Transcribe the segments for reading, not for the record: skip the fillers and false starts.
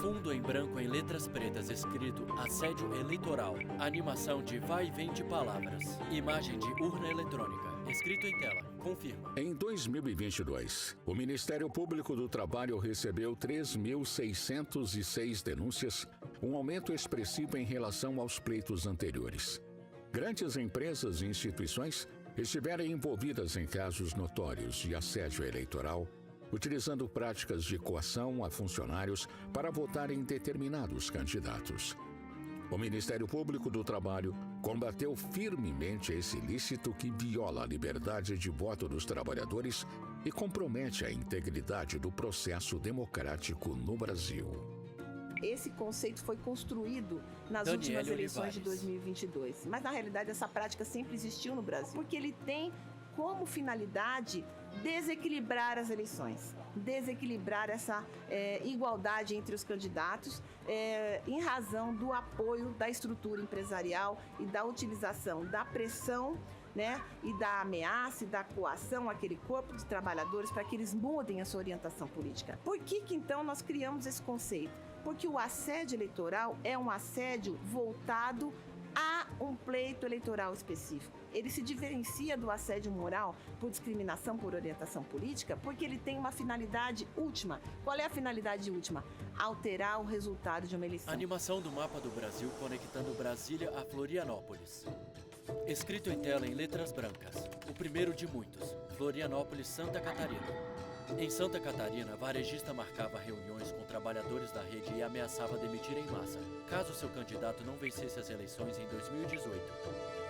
Fundo em branco em letras pretas escrito Assédio Eleitoral. Animação de vai e vem de palavras. Imagem de urna eletrônica. Escrito em tela. Confirma. Em 2022, o Ministério Público do Trabalho recebeu 3.606 denúncias, um aumento expressivo em relação aos pleitos anteriores. Grandes empresas e instituições estiveram envolvidas em casos notórios de assédio eleitoral, utilizando práticas de coação a funcionários para votar em determinados candidatos. O Ministério Público do Trabalho combateu firmemente esse ilícito que viola a liberdade de voto dos trabalhadores e compromete a integridade do processo democrático no Brasil. Esse conceito foi construído nas últimas eleições de 2022. Mas, na realidade, essa prática sempre existiu no Brasil, porque ele tem como finalidade desequilibrar as eleições, desequilibrar essa igualdade entre os candidatos em razão do apoio da estrutura empresarial e da utilização da pressão, né, e da ameaça e da coação àquele corpo de trabalhadores para que eles mudem a sua orientação política. Por que então nós criamos esse conceito? Porque o assédio eleitoral é um assédio voltado a um pleito eleitoral específico. Ele se diferencia do assédio moral por discriminação por orientação política porque ele tem uma finalidade última. Qual é a finalidade última? Alterar o resultado de uma eleição. Animação do mapa do Brasil conectando Brasília a Florianópolis. Escrito em tela em letras brancas. O primeiro de muitos. Florianópolis, Santa Catarina. Em Santa Catarina, varejista marcava reuniões com trabalhadores da rede e ameaçava demitir em massa, caso seu candidato não vencesse as eleições em 2018.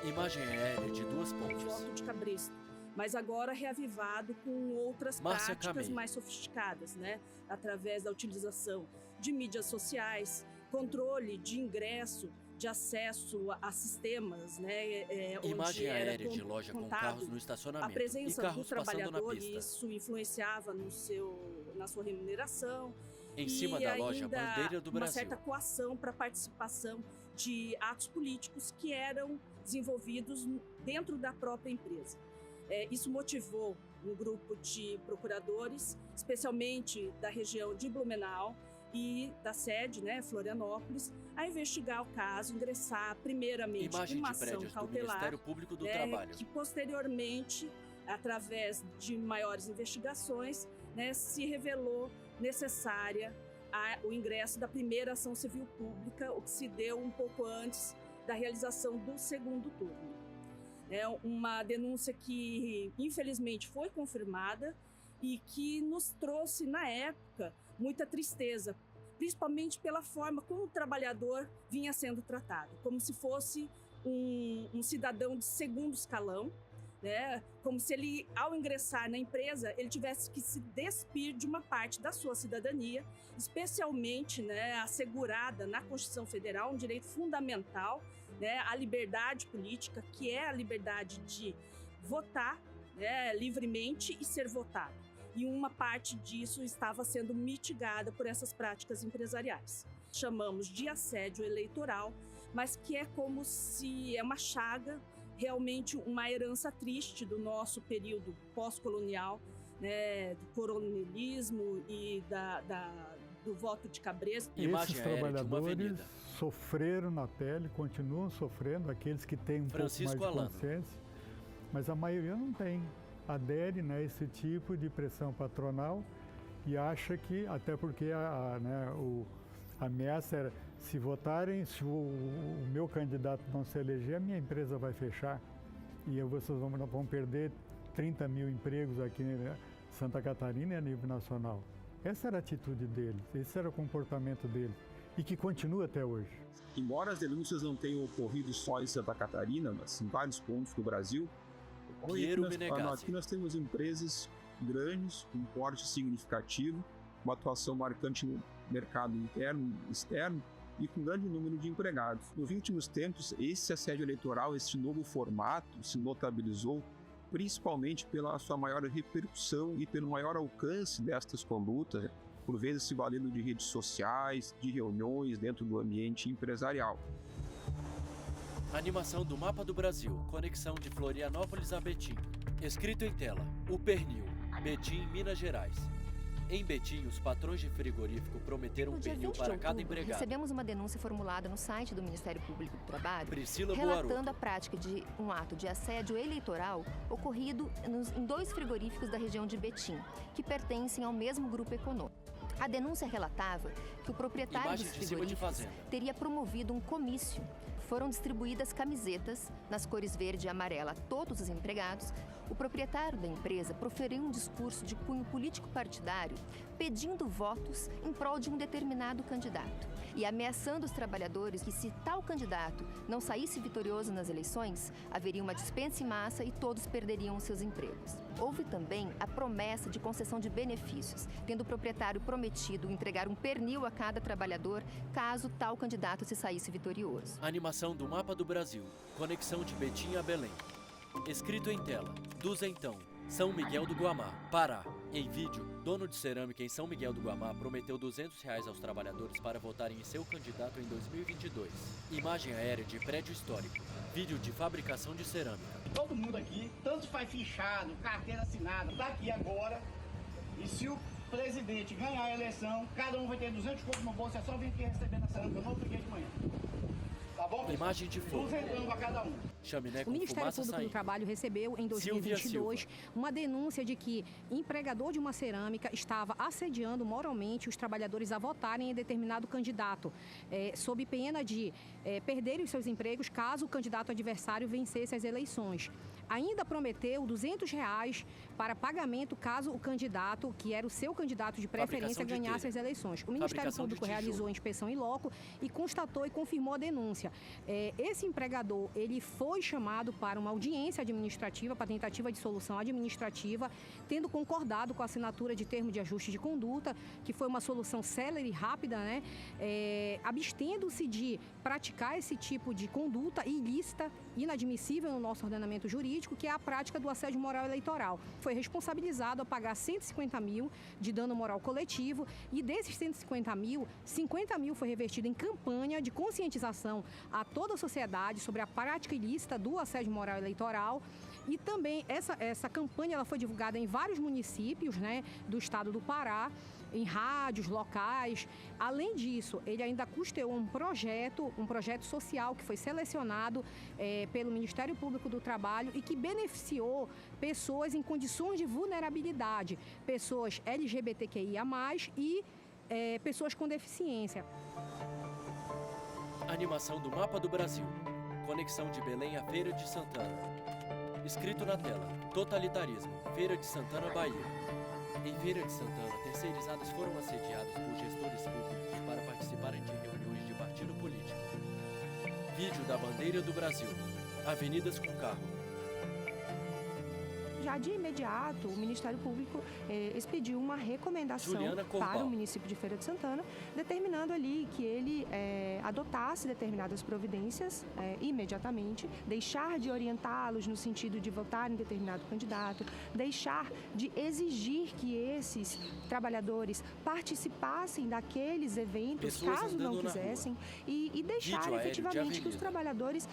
Imagem aérea de duas pontes. Voto de cabresto, mas agora reavivado com outras práticas mais sofisticadas, né? Através da utilização de mídias sociais, controle de ingresso, de acesso a sistemas, né? Imagem aérea de loja com carros no estacionamento a presença e carros do trabalhador, passando na pista. Isso influenciava na sua remuneração. Em cima da loja Bandeira do Brasil. Uma certa coação para participação de atos políticos que eram desenvolvidos dentro da própria empresa. Isso motivou um grupo de procuradores, especialmente da região de Blumenau, e da sede, né, Florianópolis, a investigar o caso, ingressar primeiramente uma ação cautelar, do Ministério Público do Trabalho, que posteriormente, através de maiores investigações, né, se revelou necessária o ingresso da primeira ação civil pública, o que se deu um pouco antes da realização do segundo turno. É uma denúncia que, infelizmente, foi confirmada e que nos trouxe, na época, muita tristeza, principalmente pela forma como o trabalhador vinha sendo tratado, como se fosse um cidadão de segundo escalão, né? Como se ele, ao ingressar na empresa, ele tivesse que se despir de uma parte da sua cidadania, especialmente, né, assegurada na Constituição Federal, um direito fundamental, né, a liberdade política, que é a liberdade de votar, né, livremente e ser votado. E uma parte disso estava sendo mitigada por essas práticas empresariais. Chamamos de assédio eleitoral, mas que é como se é uma chaga, realmente uma herança triste do nosso período pós-colonial, né, do coronelismo e do voto de cabresto. Esses trabalhadores sofreram na pele, continuam sofrendo, aqueles que têm um pouco mais de consciência, mas a maioria não tem. Adere, né, esse tipo de pressão patronal e acha que, até porque a ameaça era, se votarem, se o meu candidato não se eleger, a minha empresa vai fechar e vocês vão perder 30 mil empregos aqui em Santa Catarina e a nível nacional. Essa era a atitude deles, esse era o comportamento deles e que continua até hoje. Embora as denúncias não tenham ocorrido só em Santa Catarina, mas em vários pontos do Brasil, aqui nós temos empresas grandes, com porte significativo, uma atuação marcante no mercado interno e externo e com grande número de empregados. Nos últimos tempos, esse assédio eleitoral, esse novo formato, se notabilizou principalmente pela sua maior repercussão e pelo maior alcance destas condutas, por vezes se valendo de redes sociais, de reuniões dentro do ambiente empresarial. Animação do mapa do Brasil, conexão de Florianópolis a Betim. Escrito em tela, o Pernil, Betim, Minas Gerais. Em Betim, os patrões de frigorífico prometeram um pernil para cada empregado. Recebemos uma denúncia formulada no site do Ministério Público do Trabalho, Priscila relatando Boaruto. a prática de um ato de assédio eleitoral ocorrido em 2 frigoríficos da região de Betim, que pertencem ao mesmo grupo econômico. A denúncia relatava que o proprietário dos frigoríficos teria promovido um comício. Foram distribuídas camisetas nas cores verde e amarela a todos os empregados. O proprietário da empresa proferiu um discurso de cunho político-partidário pedindo votos em prol de um determinado candidato e ameaçando os trabalhadores que, se tal candidato não saísse vitorioso nas eleições, haveria uma dispensa em massa e todos perderiam seus empregos. Houve também a promessa de concessão de benefícios, tendo o proprietário prometido entregar um pernil a cada trabalhador caso tal candidato se saísse vitorioso. Animação do mapa do Brasil. Conexão de Betim a Belém. Escrito em tela. Duzentão. São Miguel do Guamá, Pará. Em vídeo, dono de cerâmica em São Miguel do Guamá prometeu R$200 aos trabalhadores para votarem em seu candidato em 2022. Imagem aérea de prédio histórico. Vídeo de fabricação de cerâmica. Todo mundo aqui, tanto faz fichado, carteira assinada, tá aqui agora. E se o presidente ganhar a eleição, cada um vai ter 200 contos no bolso, é só vir aqui receber na cerâmica no outro dia de manhã. Tá bom, imagem de fogo. A cada um. Chaminé com o Ministério fumaça Público saindo. do Trabalho recebeu em 2022 uma denúncia de que empregador de uma cerâmica estava assediando moralmente os trabalhadores a votarem em determinado candidato, sob pena de perderem os seus empregos caso o candidato adversário vencesse as eleições. Ainda prometeu R$200 para pagamento caso o candidato, que era o seu candidato de preferência, ganhasse as eleições. O Ministério Público realizou a inspeção em loco e constatou e confirmou a denúncia. Esse empregador, ele foi chamado para uma audiência administrativa, para tentativa de solução administrativa, tendo concordado com a assinatura de termo de ajuste de conduta, que foi uma solução célere e rápida, né? Abstendo-se de praticar esse tipo de conduta ilícita, inadmissível no nosso ordenamento jurídico, que é a prática do assédio moral eleitoral. Foi responsabilizado a pagar 150 mil de dano moral coletivo e desses 150 mil, 50 mil foi revertido em campanha de conscientização a toda a sociedade sobre a prática ilícita do assédio moral eleitoral. E também essa campanha ela foi divulgada em vários municípios, né, do estado do Pará, em rádios locais. Além disso, ele ainda custeou um projeto social que foi selecionado pelo Ministério Público do Trabalho e que beneficiou pessoas em condições de vulnerabilidade, pessoas LGBTQIA+, e pessoas com deficiência. Animação do mapa do Brasil. Conexão de Belém à Feira de Santana. Escrito na tela. Totalitarismo. Feira de Santana, Bahia. Em Feira de Santana, terceirizados foram assediados por gestores públicos para participarem de reuniões de partido político. Vídeo da bandeira do Brasil. Avenidas com carro. Já de imediato, o Ministério Público expediu uma recomendação para o município de Feira de Santana, determinando ali que ele adotasse determinadas providências imediatamente, deixar de orientá-los no sentido de votar em determinado candidato, deixar de exigir que esses trabalhadores participassem daqueles eventos, caso não quisessem, e deixar efetivamente que os trabalhadores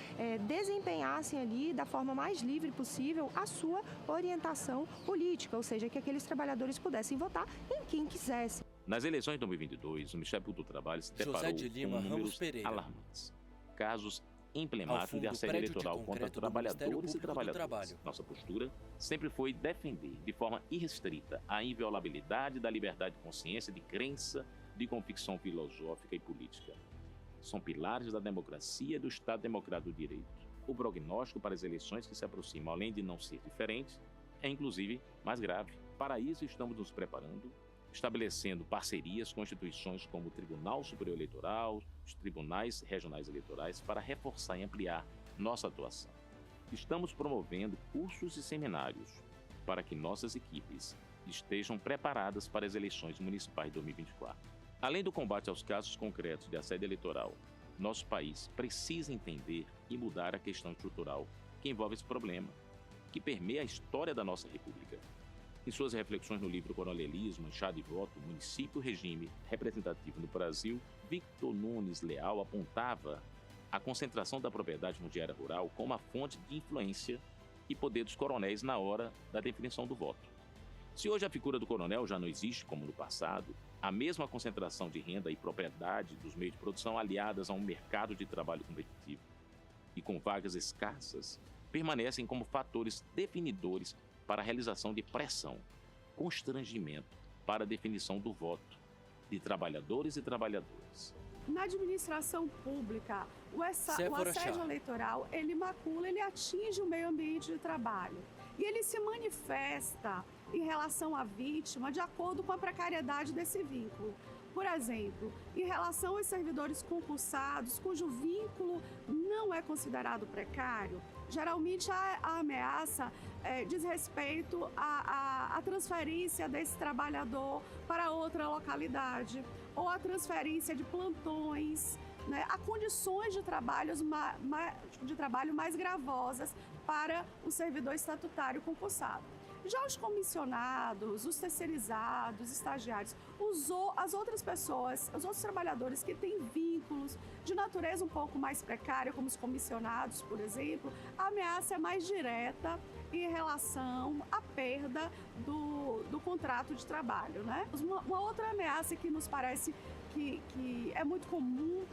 desempenhassem ali da forma mais livre possível a sua orientação política, ou seja, que aqueles trabalhadores pudessem votar em quem quisesse. Nas eleições de 2022, o Ministério Público do Trabalho se deparou com números alarmantes. Casos emblemáticos de assédio eleitoral contra trabalhadores e trabalhadoras. Nossa postura sempre foi defender de forma irrestrita a inviolabilidade da liberdade de consciência, de crença, de convicção filosófica e política. São pilares da democracia e do Estado Democrático do Direito. O prognóstico para as eleições que se aproximam, além de não ser diferente, é inclusive mais grave. Para isso, estamos nos preparando, estabelecendo parcerias com instituições como o Tribunal Superior Eleitoral, os Tribunais Regionais Eleitorais, para reforçar e ampliar nossa atuação. Estamos promovendo cursos e seminários para que nossas equipes estejam preparadas para as eleições municipais de 2024. Além do combate aos casos concretos de assédio eleitoral, nosso país precisa entender e mudar a questão estrutural que envolve esse problema, que permeia a história da nossa República. Em suas reflexões no livro Coronelismo, Chá de Voto, Município e Regime Representativo no Brasil, Victor Nunes Leal apontava a concentração da propriedade fundiária rural como a fonte de influência e poder dos coronéis na hora da definição do voto. Se hoje a figura do coronel já não existe como no passado, a mesma concentração de renda e propriedade dos meios de produção aliadas a um mercado de trabalho competitivo e com vagas escassas permanecem como fatores definidores para a realização de pressão, constrangimento para a definição do voto de trabalhadores e trabalhadoras. Na administração pública, o assédio eleitoral, ele macula, ele atinge o meio ambiente de trabalho. E ele se manifesta em relação à vítima de acordo com a precariedade desse vínculo. Por exemplo, em relação aos servidores concursados, cujo vínculo não é considerado precário, geralmente a ameaça diz respeito à transferência desse trabalhador para outra localidade, ou a transferência de plantões, né, a condições de trabalho mais gravosas para o servidor estatutário concursado. Já os comissionados, os terceirizados, estagiários, as outras pessoas, os outros trabalhadores que têm vínculos de natureza um pouco mais precária, como os comissionados, por exemplo, a ameaça é mais direta em relação à perda do contrato de trabalho, né? Uma outra ameaça que nos parece que é muito comum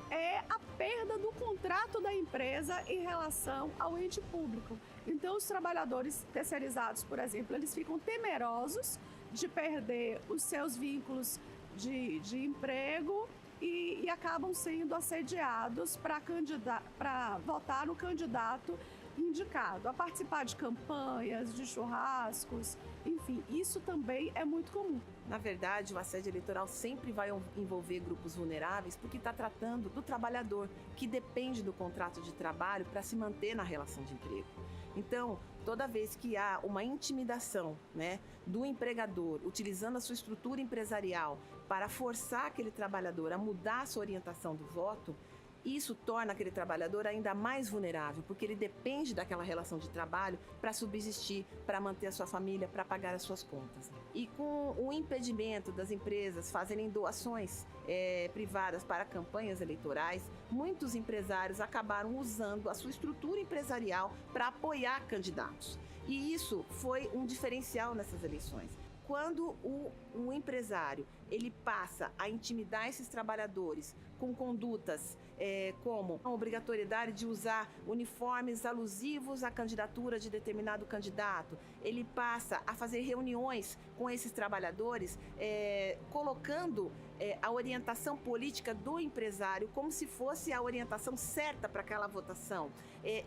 é a perda do contrato da empresa em relação ao ente público. Então, os trabalhadores terceirizados, por exemplo, eles ficam temerosos de perder os seus vínculos de emprego e acabam sendo assediados para votar no candidato indicado, a participar de campanhas, de churrascos, enfim, isso também é muito comum. Na verdade, o assédio eleitoral sempre vai envolver grupos vulneráveis porque está tratando do trabalhador, que depende do contrato de trabalho para se manter na relação de emprego. Então, toda vez que há uma intimidação, né, do empregador, utilizando a sua estrutura empresarial para forçar aquele trabalhador a mudar a sua orientação do voto, isso torna aquele trabalhador ainda mais vulnerável, porque ele depende daquela relação de trabalho para subsistir, para manter a sua família, para pagar as suas contas. E com o impedimento das empresas fazerem doações privadas para campanhas eleitorais, muitos empresários acabaram usando a sua estrutura empresarial para apoiar candidatos. E isso foi um diferencial nessas eleições. Quando o empresário ele passa a intimidar esses trabalhadores com condutas como a obrigatoriedade de usar uniformes alusivos à candidatura de determinado candidato, ele passa a fazer reuniões com esses trabalhadores, colocando a orientação política do empresário como se fosse a orientação certa para aquela votação,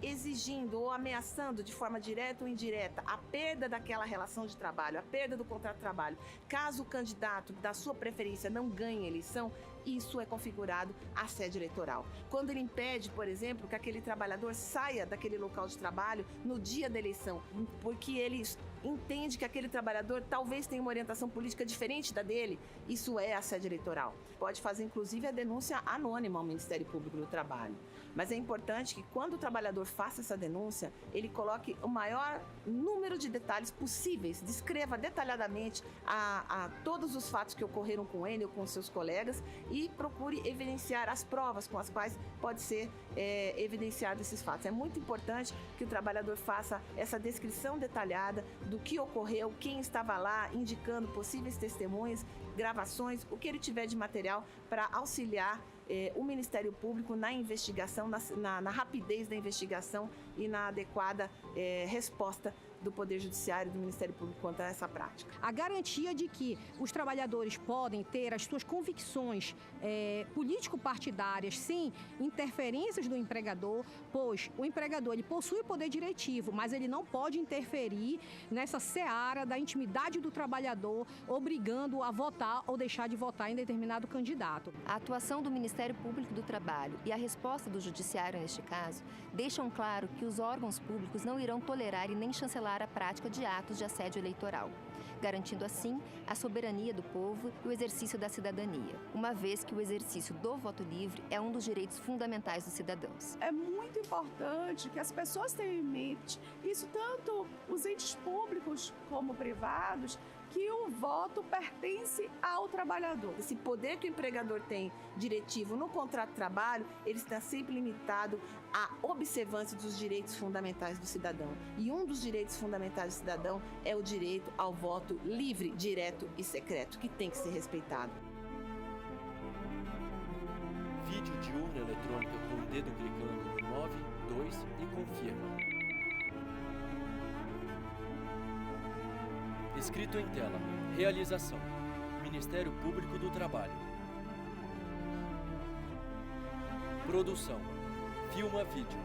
exigindo ou ameaçando de forma direta ou indireta a perda daquela relação de trabalho, a perda do contrato de trabalho. Caso o candidato da sua preferência não ganhe a eleição, isso é configurado assédio eleitoral. Quando ele impede, por exemplo, que aquele trabalhador saia daquele local de trabalho no dia da eleição, porque ele entende que aquele trabalhador talvez tenha uma orientação política diferente da dele, isso é assédio eleitoral. Pode fazer, inclusive, a denúncia anônima ao Ministério Público do Trabalho. Mas é importante que, quando o trabalhador faça essa denúncia, ele coloque o maior número de detalhes possíveis, descreva detalhadamente a todos os fatos que ocorreram com ele ou com seus colegas e procure evidenciar as provas com as quais pode ser evidenciado esses fatos. É muito importante que o trabalhador faça essa descrição detalhada do que ocorreu, quem estava lá, indicando possíveis testemunhas, gravações, o que ele tiver de material para auxiliar o Ministério Público na investigação, na rapidez da investigação e na adequada resposta do Poder Judiciário e do Ministério Público quanto a essa prática. A garantia de que os trabalhadores podem ter as suas convicções político-partidárias sem interferências do empregador, pois o empregador ele possui o poder diretivo, mas ele não pode interferir nessa seara da intimidade do trabalhador, obrigando-o a votar ou deixar de votar em determinado candidato. A atuação do Ministério Público do Trabalho e a resposta do Judiciário neste caso deixam claro que os órgãos públicos não irão tolerar e nem chancelar a prática de atos de assédio eleitoral, garantindo assim a soberania do povo e o exercício da cidadania, uma vez que o exercício do voto livre é um dos direitos fundamentais dos cidadãos. É muito importante que as pessoas tenham em mente isso, tanto os entes públicos como privados que o voto pertence ao trabalhador. Esse poder que o empregador tem diretivo no contrato de trabalho, ele está sempre limitado à observância dos direitos fundamentais do cidadão. E um dos direitos fundamentais do cidadão é o direito ao voto livre, direto e secreto, que tem que ser respeitado. Vídeo de urna eletrônica com o dedo clicando no 9, 2 e confirma. Escrito em tela. Realização: Ministério Público do Trabalho. Produção: Filma Vídeo.